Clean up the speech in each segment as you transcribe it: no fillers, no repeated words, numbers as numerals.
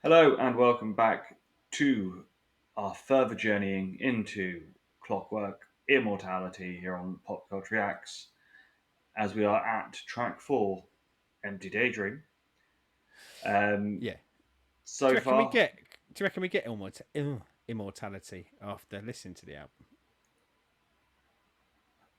Hello and welcome back to our further journeying into Clockwork Immortality here on PopCulture Reacts, as we are at track 4, Empty Daydream. Um, Yeah. so far, Do you reckon we get immortality after listening to the album?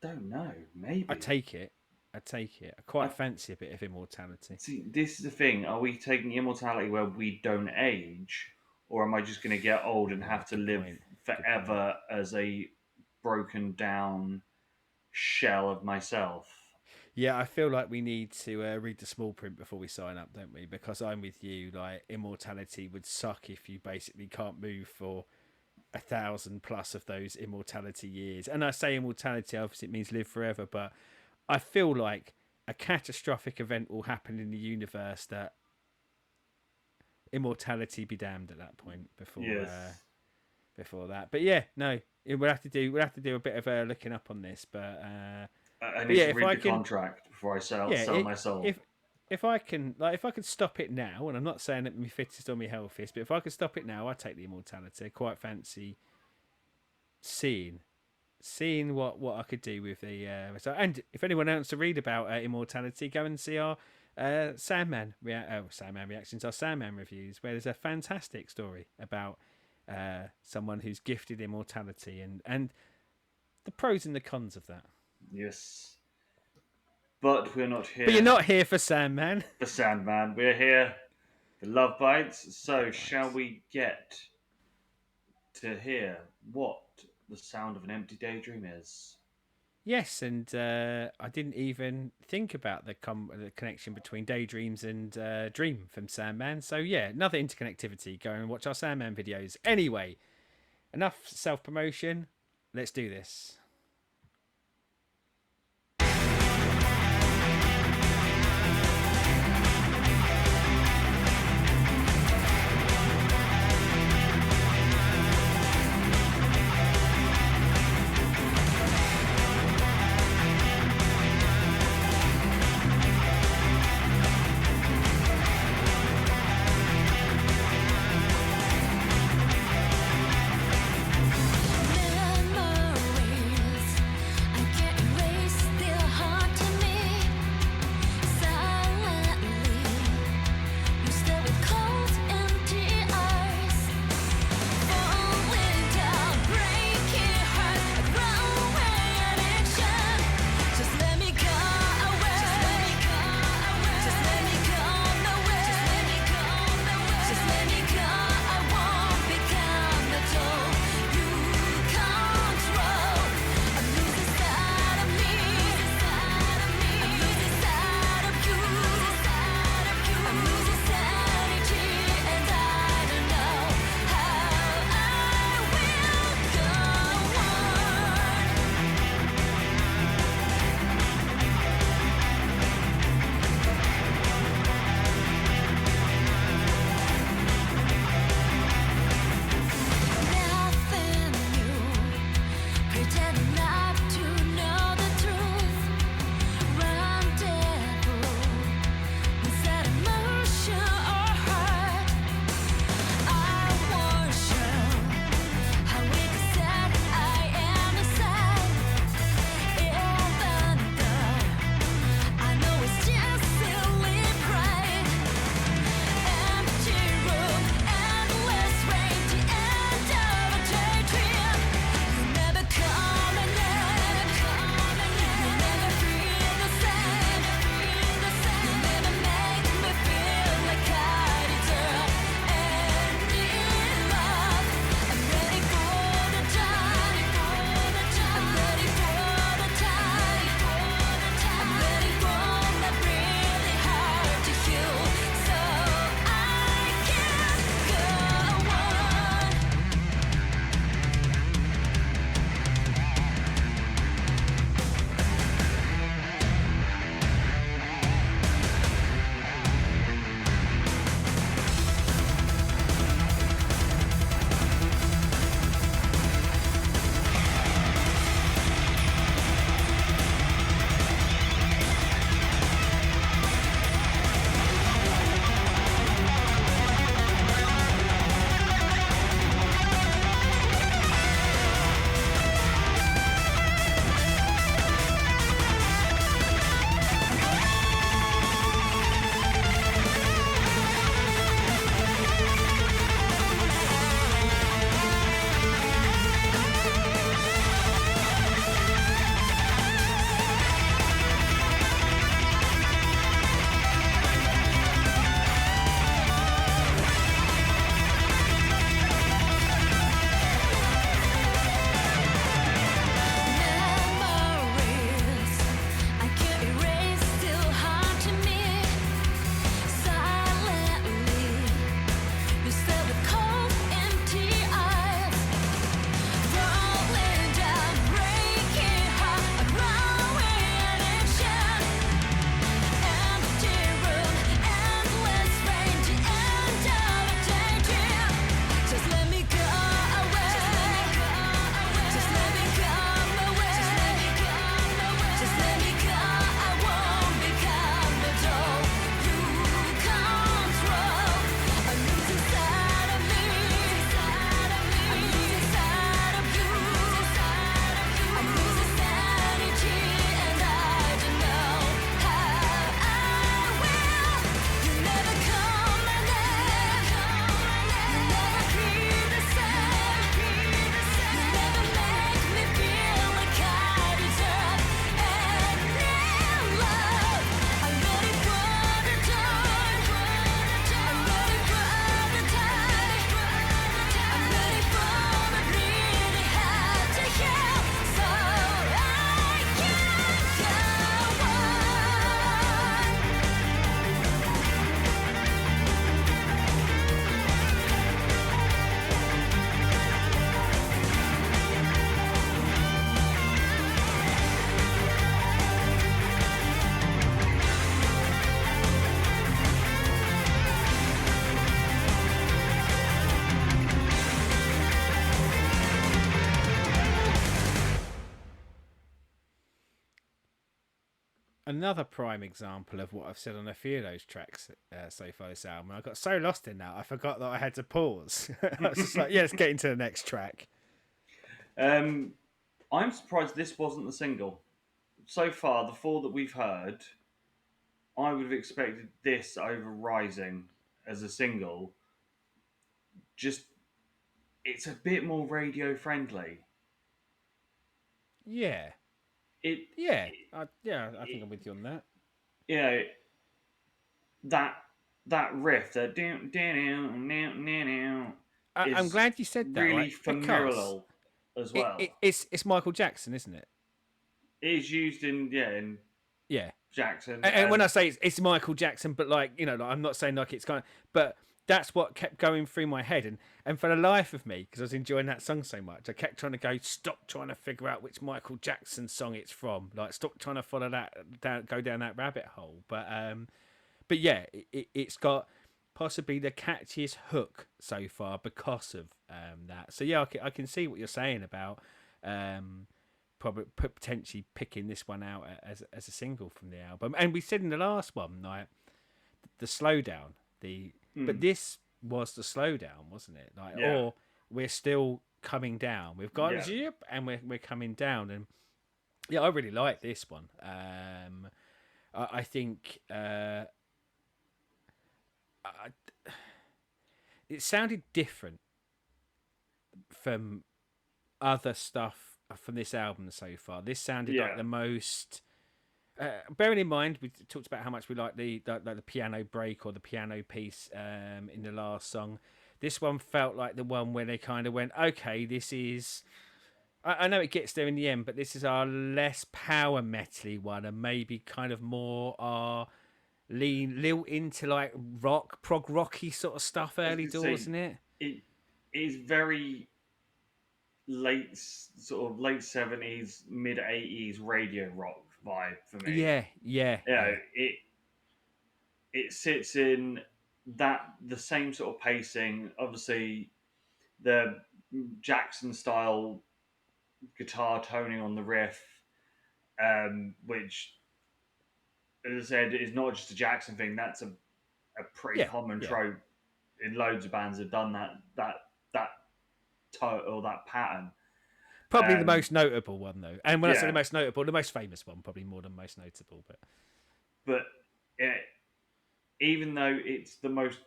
don't know, I maybe. take it. I take it. I quite I fancy a bit of immortality. see. This is the thing: are we taking immortality where we don't age, or am I just going to get old and have to Good live point. Good point. forever as a broken down shell of myself? Yeah, I feel like we need to read the small print before we sign up, don't we? Because I'm with you. Like immortality would suck if you basically can't move for 1,000 plus of those immortality years. And I say immortality, obviously it means live forever, but I feel like a catastrophic event will happen in the universe that immortality be damned at that point Yes. before that. But yeah, no, we'll have to do a bit of looking up on this. I But need yeah, to if read I the can, contract before I sell yeah, sell my soul. if I can, like, if I could stop it now, and I'm not saying that my fittest or my healthiest, but if I could stop it now, I'd take the immortality. I quite fancy seeing what I could do with the result. And if anyone wants to read about immortality, go and see our Sandman reactions, our Sandman reviews, where there's a fantastic story about someone who's gifted immortality and the pros and the cons of that. Yes. But we're not But you're here not here for Sandman. for Sandman. We're here for Lovebites. So, shall Lovebites. we get to hear what the sound of an empty daydream is? Yes, and I didn't even think about the connection between Daydreams and Dream from Sandman. So yeah, another interconnectivity. Go and watch our Sandman videos. Anyway, enough self promotion. Let's do this. Memories Another prime example of what I've said on a few of those tracks so far this album. I got so lost in that I forgot that I had to pause. I was just like, yeah, let's get into the next track. um, I'm surprised this wasn't the single. So far, the four that we've heard, I would have expected this over Rising as a single. Just it's a bit more radio friendly. Yeah, It, yeah, it, yeah. I think it I'm with you on that. you know that that riff that down down down down I'm is glad you said that, right? really Because familial as well. it's Michael Jackson, isn't it? It is used in Yeah. Jackson And when I as say it's Michael Jackson, but like like, I'm not saying like it's kind of, but that's what kept going through my head, and for the life of me, because I was enjoying that song so much, I kept trying to go, stop trying to figure out which Michael Jackson song it's from, like stop trying to follow that down, go down that rabbit hole. But yeah, it's got possibly the catchiest hook so far because of that. So yeah, I can see what you're saying about um, probably potentially picking this one out as a single from the album. And we said in the last one, like the slowdown, but this was the slowdown, wasn't it? Like, yeah, or we're still coming down. We've got yeah. zip, and we're coming down. And yeah, I really like this one. I think I, it sounded different from other stuff from this album so far. This sounded like Yeah, the most. Bearing in mind, we talked about how much we like the piano break or the piano piece in the last song. This one felt like the one where they kind of went, okay, this is. I know it gets there in the end, but this is our less power metally one, and maybe kind of more our lean little into like rock, prog rocky sort of stuff I was early going to doors, say isn't it? it is very sort of late 70s, mid 80s radio rock vibe for me. Yeah, yeah, You know, yeah, it sits in that the same sort of pacing. Obviously, the Jackson style guitar toning on the riff, which, as I said, is not just a Jackson thing. That's a pretty yeah, common yeah. trope in loads of bands have done that tone or that pattern. Probably the Um, most notable one though, and when I say the yeah, most notable, the most famous one, probably more than most notable. But but it, even though it's the most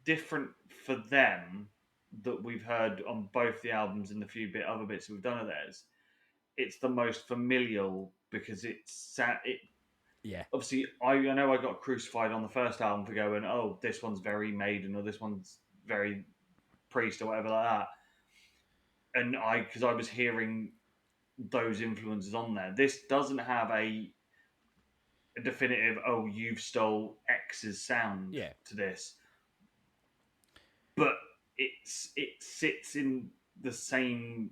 different for them that we've heard on both the albums and the few other bits we've done of theirs, it's the most familial because it. yeah, Obviously, I know I got crucified on the first album for going, oh, this one's very Maiden or this one's very Priest or whatever like that, and because I was hearing those influences on there. This doesn't have a definitive, oh, you've stole X's sound yeah. to this, but it sits in the same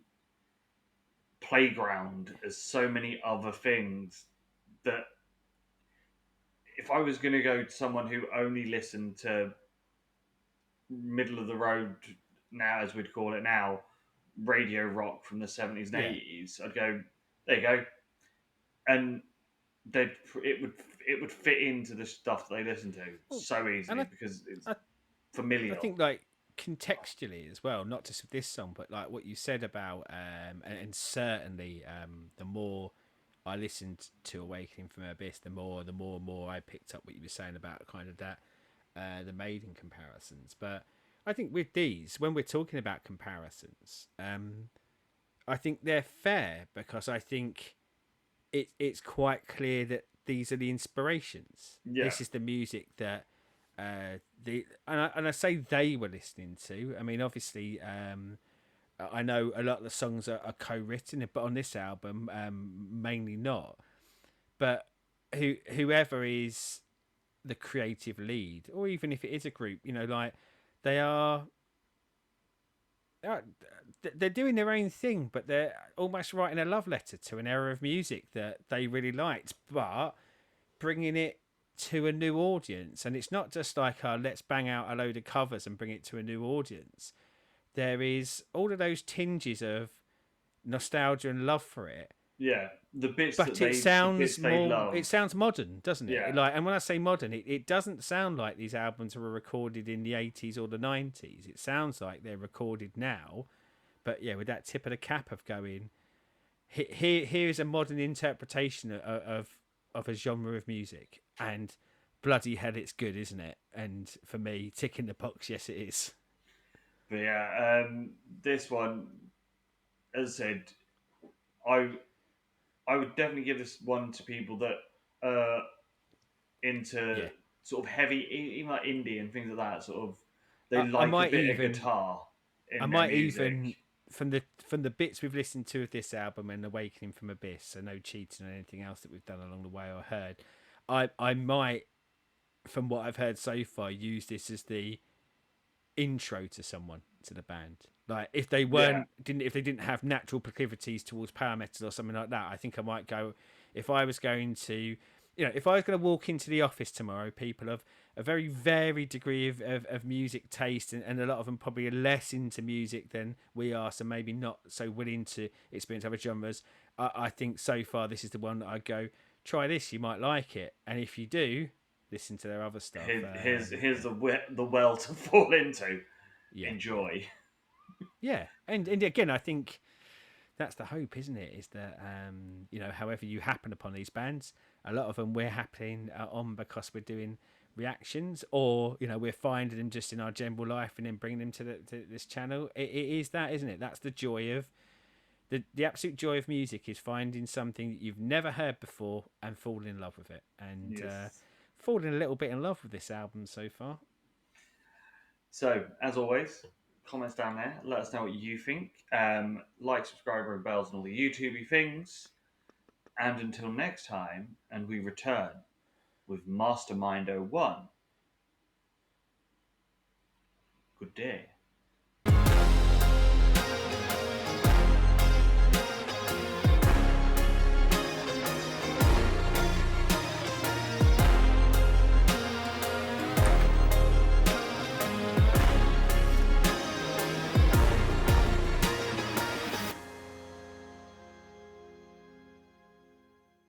playground as so many other things that if I was going to go to someone who only listened to middle of the road now, as we'd call it now, radio rock from the 70s and Yeah. 80s, I'd go, there you go, and they it would fit into the stuff that they listen to Well, so and easily because it's I, I familial. think like contextually as well, not just with this song, but like what you said about and certainly the more I listened to Awakening from Abyss, the more I picked up what you were saying about kind of that the Maiden comparisons. But I think with these, when we're talking about comparisons, I think they're fair because I think it's quite clear that these are the inspirations. Yeah, This is the music that I say they were listening to. I mean, obviously, I know a lot of the songs are co-written, but on this album, mainly not. But whoever is the creative lead, or even if it is a group, like they are uh, they're doing their own thing, but they're almost writing a love letter to an era of music that they really liked, but bringing it to a new audience. And it's not just like, let's bang out a load of covers and bring it to a new audience. There is all of those tinges of nostalgia and love for it, Yeah, But it the sounds bits they more. It love. sounds modern, doesn't it? Yeah, Like, and when I say modern, it doesn't sound like these albums were recorded in the 80s or the 90s. It sounds like they're recorded now. But yeah, with that tip of the cap of going, here's a modern interpretation of a genre of music, and bloody hell, it's good, isn't it? And for me, ticking the box, yes, it is. but yeah, this one, as I said, I I would definitely give this one to people that are into Yeah, sort of heavy, even like indie and things like that. Sort of, they I like a might bit of even guitar I in their might music. even from the bits we've listened to of this album and Awakening from Abyss, so no cheating or anything else that we've done along the way or heard. I might, from what I've heard so far, use this as the intro to someone to the band. Like if they Yeah, if they didn't have natural proclivities towards power metal or something like that, I think I might go. If I was going to, if I was going to walk into the office tomorrow, people of a very varied degree of music taste, and a lot of them probably are less into music than we are, so maybe not so willing to experience other genres. I think so far this is the one that I go, try this, you might like it, and if you do, listen to their other stuff. here's the well to fall into. Yeah, Enjoy. yeah, and again, I think that's the hope, isn't it? Is that however you happen upon these bands, a lot of them we're happening on because we're doing reactions, or we're finding them just in our general life and then bringing them to this channel. It is that, isn't it? That's the joy of the absolute joy of music is finding something that you've never heard before and falling in love with it, and Yes. falling a little bit in love with this album so far. So, as always, comments down there. Let us know what you think. Like, subscribe, ring bells, and all the YouTubey things. And until next time, and we return with Mastermind 01. Good day.